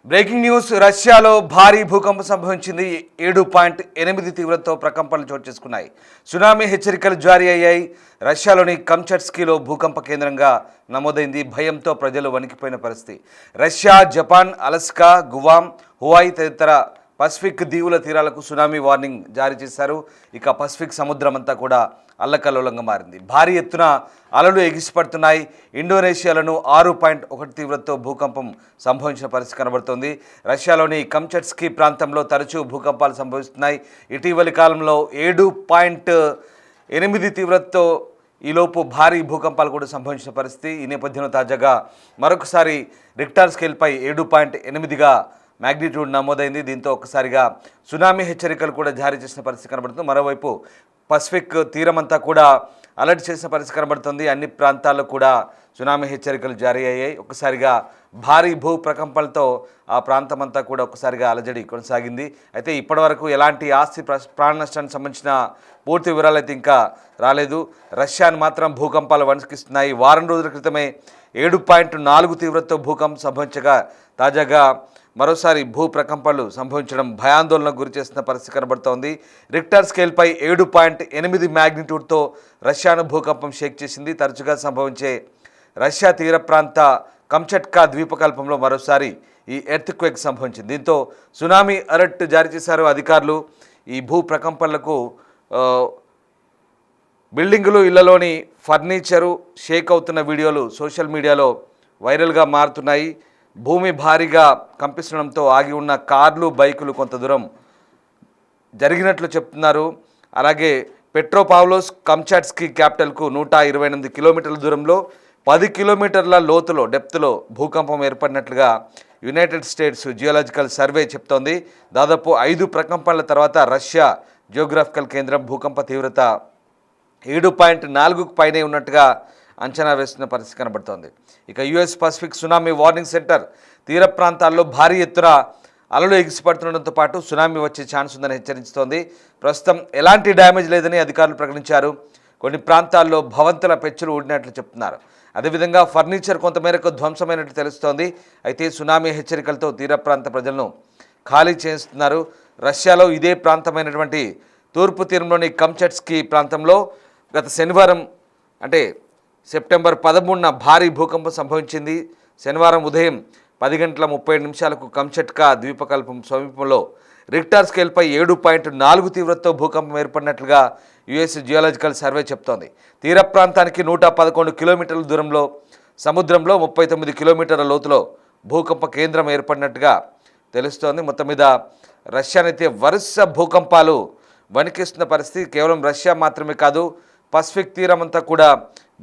Breaking news. రష్యాలో భారీ భూకంపం సంభవించింది. 7.8 తీవ్రతతో ప్రకంపనలు చోటు చేసుకున్నాయి. సునామీ హెచ్చరికలు జారీ అయ్యాయి. రష్యాలోని కమ్చట్స్కీలో భూకంప కేంద్రంగా నమోదైంది. భయంతో ప్రజలు వణికిపోయిన పరిస్థితి. Russia, Japan, Alaska, Guam, Huawei తదితర పసిఫిక్ దీవుల తీరాలకు సునామీ వార్నింగ్ జారీ చేశారు. ఇక పసిఫిక్ సముద్రం అంతా కూడా అల్లకల్లోలంగా మారింది. భారీ ఎత్తున అలలు ఎగిసిపడుతున్నాయి. ఇండోనేషియాలను 6.1 తీవ్రతతో భూకంపం సంభవించిన పరిస్థితి కనబడుతోంది. రష్యాలోని కమ్చట్స్కీ ప్రాంతంలో తరచూ భూకంపాలు సంభవిస్తున్నాయి. ఇటీవలి కాలంలో 7.8 తీవ్రతతో ఈలోపు భారీ భూకంపాలు కూడా సంభవించిన పరిస్థితి. ఈ నేపథ్యంలో తాజాగా మరొకసారి రిక్టర్ స్కేల్పై 7.8గా మ్యాగ్నిట్యూడ్ నమోదైంది. దీంతో ఒక్కసారిగా సునామీ హెచ్చరికలు కూడా జారీ చేసిన పరిస్థితి కనబడుతుంది. మరోవైపు పసిఫిక్ తీరమంతా కూడా అలర్ట్ చేసిన పరిస్థితి కనబడుతుంది. అన్ని ప్రాంతాల్లో కూడా సునామీ హెచ్చరికలు జారీ అయ్యాయి. ఒక్కసారిగా భారీ భూ ప్రకంపనలతో ఆ ప్రాంతం అంతా కూడా ఒక్కసారిగా అలజడి కొనసాగింది. అయితే ఇప్పటివరకు ఎలాంటి ఆస్తి ప్రాణ నష్టానికి సంబంధించిన పూర్తి వివరాలు అయితే ఇంకా రాలేదు. రష్యాను మాత్రం భూకంపాలు వణికిస్తున్నాయి. వారం రోజుల క్రితమే 7.4 తీవ్రతతో భూకంపం సంభవించగా తాజాగా మరోసారి భూ ప్రకంపనలు సంభవించడం భయాందోళనకు గురి చేస్తున్న పరిస్థితి కనబడుతోంది. రిక్టర్ స్కేల్పై 7.8 మ్యాగ్నిట్యూడ్తో రష్యాను భూకంపం షేక్ చేసింది. తరచుగా సంభవించే రష్యా తీర ప్రాంత కమ్చట్కా ద్వీపకల్పంలో మరోసారి ఈ ఎర్త్క్వేక్ సంభవించింది. దీంతో సునామీ అలర్ట్ జారీ చేశారు అధికారులు. ఈ భూ ప్రకంపనలకు బిల్డింగులు, ఇళ్లలోని ఫర్నిచరు షేక్ అవుతున్న వీడియోలు సోషల్ మీడియాలో వైరల్గా మారుతున్నాయి. భూమి భారీగా కంపిస్తుండడంతో ఆగి ఉన్న కార్లు, బైకులు కొంత దూరం జరిగినట్లు చెప్తున్నారు. అలాగే పెట్రోపావ్లోస్ కమ్చాట్స్కీ క్యాపిటల్కు 128 కిలోమీటర్ల దూరంలో 10 కిలోమీటర్ల లోతులో డెప్త్లో భూకంపం ఏర్పడినట్లుగా యునైటెడ్ స్టేట్స్ జియోలాజికల్ సర్వే చెప్తోంది. దాదాపు 5 ప్రకంపనల తర్వాత రష్యా జియోగ్రాఫికల్ కేంద్రం భూకంప తీవ్రత 7.4కు పైనే ఉన్నట్టుగా అంచనా వేస్తున్న పరిస్థితి కనబడుతోంది. ఇక US Pacific tsunami warning centre తీర ప్రాంతాల్లో భారీ ఎత్తున అలలు ఎగిసిపడుతుండడంతో పాటు సునామీ వచ్చే ఛాన్స్ ఉందని హెచ్చరిస్తోంది. ప్రస్తుతం ఎలాంటి డ్యామేజ్ లేదని అధికారులు ప్రకటించారు. కొన్ని ప్రాంతాల్లో భవంతుల పెచ్చులు ఊడినట్లు చెప్తున్నారు. అదేవిధంగా ఫర్నిచర్ కొంతమేరకు ధ్వంసమైనట్లు తెలుస్తోంది. అయితే సునామీ హెచ్చరికలతో తీర ప్రాంత ప్రజలను ఖాళీ చేస్తున్నారు. రష్యాలో ఇదే ప్రాంతమైనటువంటి తూర్పు తీరంలోని కమ్చట్స్కీ ప్రాంతంలో గత శనివారం అంటే సెప్టెంబర్ 13న భారీ భూకంపం సంభవించింది. శనివారం ఉదయం 10:37 కమ్చట్కా ద్వీపకల్పం సమీపంలో రిక్టర్ స్కేల్పై 7.4 తీవ్రతతో భూకంపం ఏర్పడినట్లుగా యుఎస్ జియోలాజికల్ సర్వే చెప్తోంది. తీర ప్రాంతానికి 111 కిలోమీటర్ల దూరంలో సముద్రంలో 39 కిలోమీటర్ల లోతులో భూకంప కేంద్రం ఏర్పడినట్టుగా తెలుస్తోంది. మొత్తం మీద రష్యానైతే వరుస భూకంపాలు వణికిస్తున్న పరిస్థితి. కేవలం రష్యా మాత్రమే కాదు, పసిఫిక్ తీరం అంతా కూడా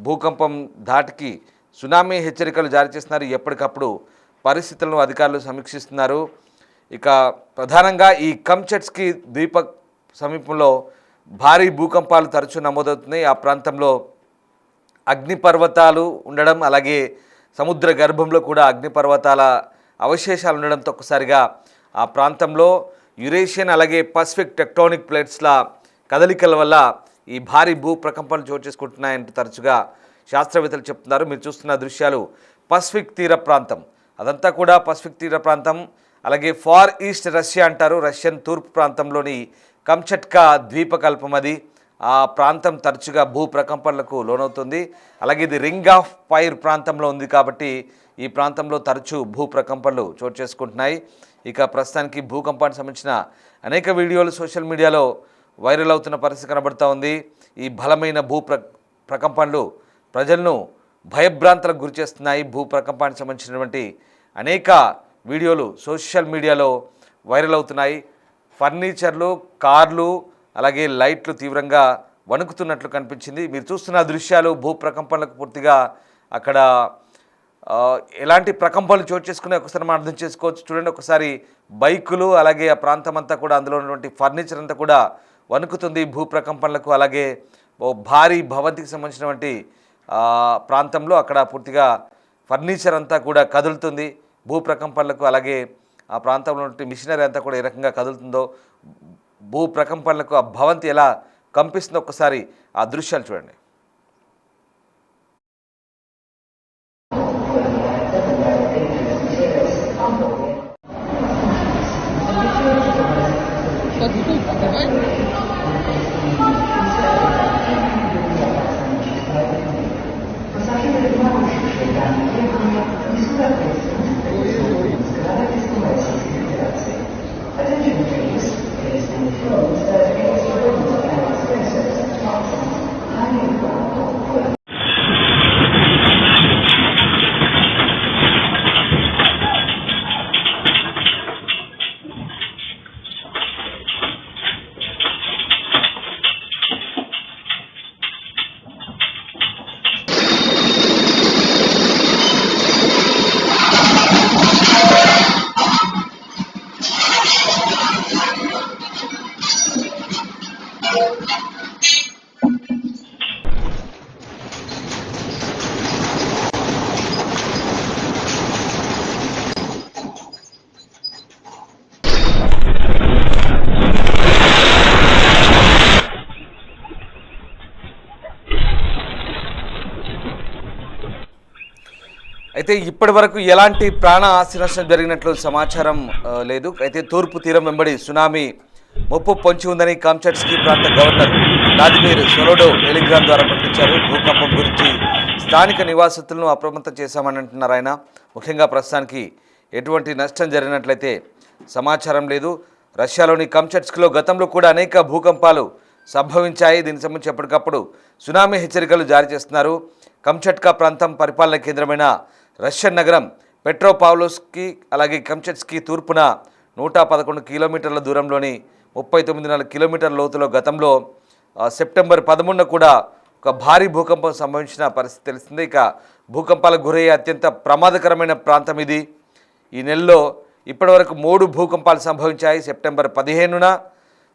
భూకంపం ధాటికి సునామీ హెచ్చరికలు జారీ చేస్తున్నారు. ఎప్పటికప్పుడు పరిస్థితులను అధికారులు సమీక్షిస్తున్నారు. ఇక ప్రధానంగా ఈ కమ్చట్స్కీ ద్వీప సమీపంలో భారీ భూకంపాలు తరచూ నమోదవుతున్నాయి. ఆ ప్రాంతంలో అగ్నిపర్వతాలు ఉండడం, అలాగే సముద్ర గర్భంలో కూడా అగ్నిపర్వతాల అవశేషాలు ఉండడంతో ఒక్కసారిగా ఆ ప్రాంతంలో యురేషియన్ అలాగే పసిఫిక్ టెక్టోనిక్ ప్లేట్స్ల కదలికల వల్ల ఈ భారీ భూ ప్రకంపనలు చోటు చేసుకుంటున్నాయంటూ తరచుగా శాస్త్రవేత్తలు చెప్తున్నారు. మీరు చూస్తున్న దృశ్యాలు పసిఫిక్ తీర ప్రాంతం, అదంతా కూడా పసిఫిక్ తీర ప్రాంతం. అలాగే ఫార్ ఈస్ట్ రష్యా అంటారు. రష్యన్ తూర్పు ప్రాంతంలోని కమ్చట్కా ద్వీపకల్పం అది. ఆ ప్రాంతం తరచుగా భూ ప్రకంపనలకు లోనవుతుంది. అలాగే ఇది రింగ్ ఆఫ్ ఫైర్ ప్రాంతంలో ఉంది కాబట్టి ఈ ప్రాంతంలో తరచూ భూ ప్రకంపనలు చోటు చేసుకుంటున్నాయి. ఇక ప్రస్తుతానికి భూకంపానికి సంబంధించిన అనేక వీడియోలు సోషల్ మీడియాలో వైరల్ అవుతున్న పరిస్థితి కనబడుతూ ఉంది. ఈ బలమైన భూ ప్రకంపనలు ప్రజలను భయభ్రాంతులకు గురి చేస్తున్నాయి. భూ ప్రకంపానికి సంబంధించినటువంటి అనేక వీడియోలు సోషల్ మీడియాలో వైరల్ అవుతున్నాయి. ఫర్నిచర్లు, కార్లు, అలాగే లైట్లు తీవ్రంగా వణుకుతున్నట్లు కనిపించింది. మీరు చూస్తున్న దృశ్యాలు భూ ప్రకంపనలకు పూర్తిగా అక్కడ ఎలాంటి ప్రకంపనలు చోటు చేసుకునే ఒకసారి మనం అర్థం చేసుకోవచ్చు. చూడండి ఒకసారి బైకులు, అలాగే ఆ ప్రాంతం అంతా కూడా అందులో ఉన్నటువంటి ఫర్నిచర్ అంతా కూడా వణుకుతుంది భూ ప్రకంపనలకు. అలాగే ఓ భారీ భవంతికి సంబంధించినటువంటి ప్రాంతంలో అక్కడ పూర్తిగా ఫర్నిచర్ అంతా కూడా కదులుతుంది భూ ప్రకంపనలకు. అలాగే ఆ ప్రాంతంలో ఉన్నటువంటి మిషనరీ అంతా కూడా ఏ రకంగా కదులుతుందో, భూ ప్రకంపనలకు ఆ భవంతి ఎలా కంపిస్తుందో ఒక్కసారి ఆ దృశ్యాలు చూడండి. అయితే ఇప్పటి వరకు ఎలాంటి ప్రాణ ఆస్తి నష్టం జరిగినట్లు సమాచారం లేదు. అయితే తూర్పు తీరం వెంబడి సునామీ ముప్పు పొంచి ఉందని కామ్చట్స్కీ ప్రాంత గవర్నర్ వ్లాదిమిర్ సొలోడో టెలిగ్రామ్ ద్వారా ప్రకటించారు. భూకంపం గురించి స్థానిక నివాసితులను అప్రమత్తం చేశామని అంటున్నారు ఆయన. ముఖ్యంగా ప్రస్తుతానికి ఎటువంటి నష్టం జరిగినట్లయితే సమాచారం లేదు. రష్యాలోని కామ్చట్స్క్లో గతంలో కూడా అనేక భూకంపాలు సంభవించాయి. దీనికి సంబంధించి ఎప్పటికప్పుడు సునామీ హెచ్చరికలు జారీ చేస్తున్నారు. కమ్చట్కా ప్రాంతం పరిపాలన కేంద్రమైన రష్యన్ నగరం పెట్రోపావ్లోవ్స్కీ అలాగే కమ్చట్స్కీ తూర్పున 111 కిలోమీటర్ల దూరంలోని 39 కిలోమీటర్ల లోతులో గతంలో సెప్టెంబర్ 13న కూడా ఒక భారీ భూకంపం సంభవించిన పరిస్థితి తెలిసిందే. ఇక భూకంపాలకు గురయ్యే అత్యంత ప్రమాదకరమైన ప్రాంతం ఇది. ఈ నెలలో ఇప్పటివరకు 3 భూకంపాలు సంభవించాయి. సెప్టెంబర్ 15న,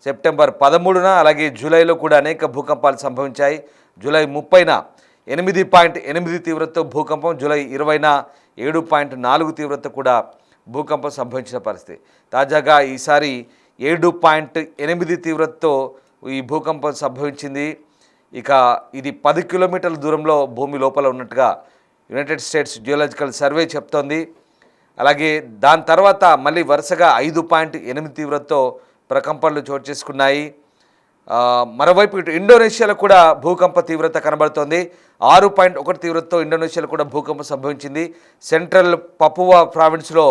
సెప్టెంబర్ 13న అలాగే జూలైలో కూడా అనేక భూకంపాలు సంభవించాయి. జూలై 30న 8.8 తీవ్రతతో భూకంపం, జూలై 20న 7.4 తీవ్రత కూడా భూకంపం సంభవించిన పరిస్థితి. తాజాగా ఈసారి 7.8 తీవ్రతతో ఈ భూకంపం సంభవించింది. ఇక ఇది 10 కిలోమీటర్ల దూరంలో భూమి లోపల ఉన్నట్టుగా యునైటెడ్ స్టేట్స్ జియోలాజికల్ సర్వే చెప్తోంది. అలాగే దాని తర్వాత మళ్ళీ వరుసగా 5.8 తీవ్రతతో ప్రకంపనలు చోటు చేసుకున్నాయి. మరోవైపు ఇటు ఇండోనేషియాలో కూడా భూకంప తీవ్రత కనబడుతోంది. 6.1 తీవ్రతతో ఇండోనేషియాలో కూడా భూకంపం సంభవించింది. సెంట్రల్ పపువా ప్రావిన్స్లో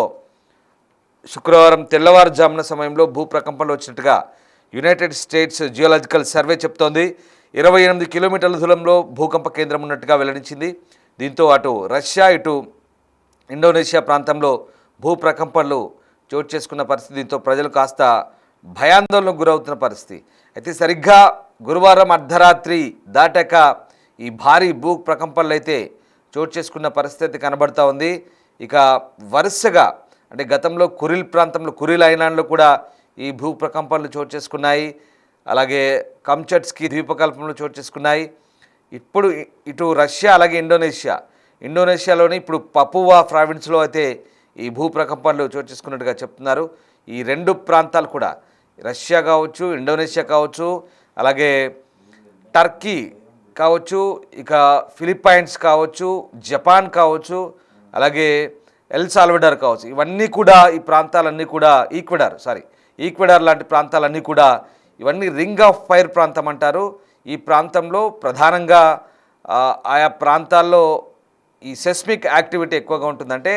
శుక్రవారం తెల్లవారుజామున సమయంలో భూ ప్రకంపనలు వచ్చినట్టుగా యునైటెడ్ స్టేట్స్ జియోలాజికల్ సర్వే చెప్తోంది. 28 కిలోమీటర్ల దూరంలో భూకంప కేంద్రం ఉన్నట్టుగా వెల్లడించింది. దీంతో అటు రష్యా ఇటు ఇండోనేషియా ప్రాంతంలో భూ ప్రకంపనలు చోటు చేసుకున్న పరిస్థితి. దీంతో ప్రజలు కాస్త భయాందోళనకు గురవుతున్న పరిస్థితి. అయితే సరిగ్గా గురువారం అర్ధరాత్రి దాటాక ఈ భారీ భూ ప్రకంపనలు అయితే చోటు చేసుకున్న పరిస్థితి కనబడుతూ ఉంది. ఇక వరుసగా అంటే గతంలో కురిల్ ప్రాంతంలో, కురిల్ ఐలాండ్లో కూడా ఈ భూ ప్రకంపనలు చోటు చేసుకున్నాయి. అలాగే కమ్చట్స్కీ ద్వీపకల్పంలో చోటు చేసుకున్నాయి. ఇప్పుడు ఇటు రష్యా అలాగే ఇండోనేషియాలోని ఇప్పుడు పపువా ప్రావిన్స్లో అయితే ఈ భూ ప్రకంపనలు చోటు చేసుకున్నట్టుగా చెప్తున్నారు. ఈ 2 ప్రాంతాలు కూడా రష్యా కావచ్చు, ఇండోనేషియా కావచ్చు, అలాగే టర్కీ కావచ్చు, ఇక ఫిలిప్పైన్స్ కావచ్చు, జపాన్ కావచ్చు, అలాగే ఎల్ సాల్వడార్ కావచ్చు, ఇవన్నీ కూడా ఈ ప్రాంతాలన్నీ కూడా ఈక్వెడార్ లాంటి ప్రాంతాలన్నీ కూడా ఇవన్నీ రింగ్ ఆఫ్ ఫైర్ ప్రాంతం అంటారు. ఈ ప్రాంతంలో ప్రధానంగా ఆయా ప్రాంతాల్లో ఈ సెస్మిక్ యాక్టివిటీ ఎక్కువగా ఉంటుంది. అంటే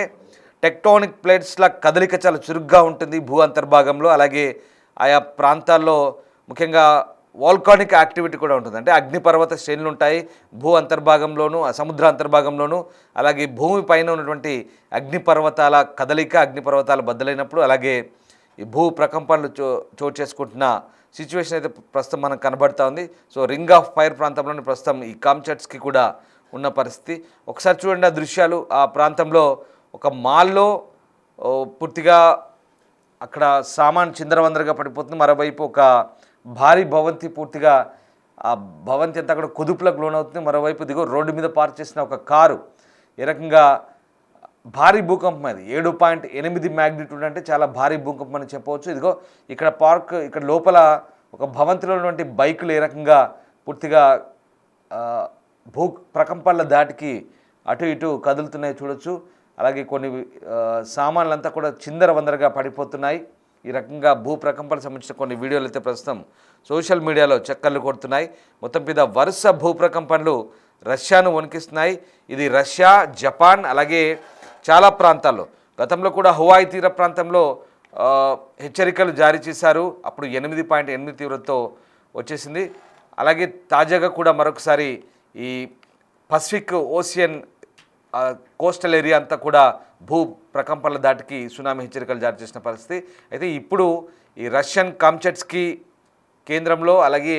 టెక్టోనిక్ ప్లేట్స్ల కదలిక చాలా చురుగ్గా ఉంటుంది భూ అంతర్భాగంలో. అలాగే ఆయా ప్రాంతాల్లో ముఖ్యంగా వాల్కానిక్ యాక్టివిటీ కూడా ఉంటుంది. అంటే అగ్నిపర్వత శ్రేణులు ఉంటాయి భూ అంతర్భాగంలోనూ, సముద్ర అంతర్భాగంలోనూ. అలాగే భూమి పైన ఉన్నటువంటి అగ్నిపర్వతాల కదలిక, అగ్నిపర్వతాలు బద్దలైనప్పుడు అలాగే ఈ భూ ప్రకంపనలు చోటు చేసుకుంటున్న సిచ్యువేషన్ అయితే ప్రస్తుతం మనకు కనబడుతూ ఉంది. సో రింగ్ ఆఫ్ ఫైర్ ప్రాంతంలోని ప్రస్తుతం ఈ కామ్చట్స్కి కూడా ఉన్న పరిస్థితి. ఒకసారి చూడండి ఆ దృశ్యాలు. ఆ ప్రాంతంలో ఒక మాల్లో పూర్తిగా అక్కడ సామాన్ చిందరవందరగా పడిపోతుంది. మరోవైపు ఒక భారీ భవంతి పూర్తిగా ఆ భవంతి అంతా అక్కడ కుదుపులకు లోనవుతుంది. మరోవైపు దిగో రోడ్డు మీద పార్క్ చేసిన ఒక కారు ఏ రకంగా భారీ భూకంపం. అది 7.8 మ్యాగ్నిట్యూడ్ అంటే చాలా భారీ భూకంపం అని చెప్పవచ్చు. ఇదిగో ఇక్కడ లోపల ఒక భవంతిలో ఉన్నటువంటి బైకులు ఏ రకంగా పూర్తిగా భూ ప్రకంపనల దాటికి అటు ఇటు కదులుతున్నాయి చూడొచ్చు. అలాగే కొన్ని సామాన్లంతా కూడా చిందరవందరగా పడిపోతున్నాయి. ఈ రకంగా భూ ప్రకంపనకు సంబంధించిన కొన్ని వీడియోలు అయితే ప్రస్తుతం సోషల్ మీడియాలో చక్కర్లు కొడుతున్నాయి. మొత్తం మీద వరుస భూ ప్రకంపనలు రష్యాను వణికిస్తున్నాయి. ఇది రష్యా, జపాన్ అలాగే చాలా ప్రాంతాల్లో గతంలో కూడా హవాయి తీర ప్రాంతంలో హెచ్చరికలు జారీ చేశారు. అప్పుడు 8.8 తీవ్రతతో వచ్చేసింది. అలాగే తాజాగా కూడా మరొకసారి ఈ పసిఫిక్ ఓషియన్ కోస్టల్ ఏరియా అంతా కూడా భూ ప్రకంపనల దాటికి సునామీ హెచ్చరికలు జారీ చేసిన పరిస్థితి. అయితే ఇప్పుడు ఈ రష్యన్ కామ్చట్స్కీ కేంద్రంలో అలాగే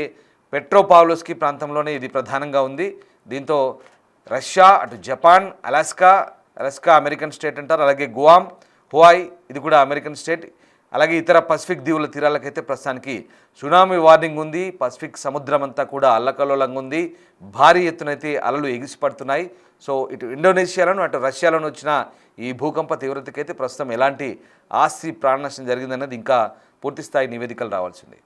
పెట్రోపావ్లోస్కీ ప్రాంతంలోనే ఇది ప్రధానంగా ఉంది. దీంతో రష్యా, అటు జపాన్, అలాస్కా అమెరికన్ స్టేట్ అంటారు, అలాగే గువామ్, హవాయ్ ఇది కూడా అమెరికన్ స్టేట్, అలాగే ఇతర పసిఫిక్ దీవుల తీరాలకైతే ప్రస్తుతానికి సునామీ వార్నింగ్ ఉంది. పసిఫిక్ సముద్రం అంతా కూడా అల్లకల్లోలంగా ఉంది. భారీ ఎత్తునైతే అలలు ఎగిసిపడుతున్నాయి. సో ఇటు ఇండోనేషియాలోను అటు రష్యాలోను వచ్చిన ఈ భూకంప తీవ్రతకైతే ప్రస్తుతం ఎలాంటి ఆస్తి ప్రాణ నష్టం జరిగిందన్నది ఇంకా పూర్తిస్థాయి నివేదికలు రావాల్సింది.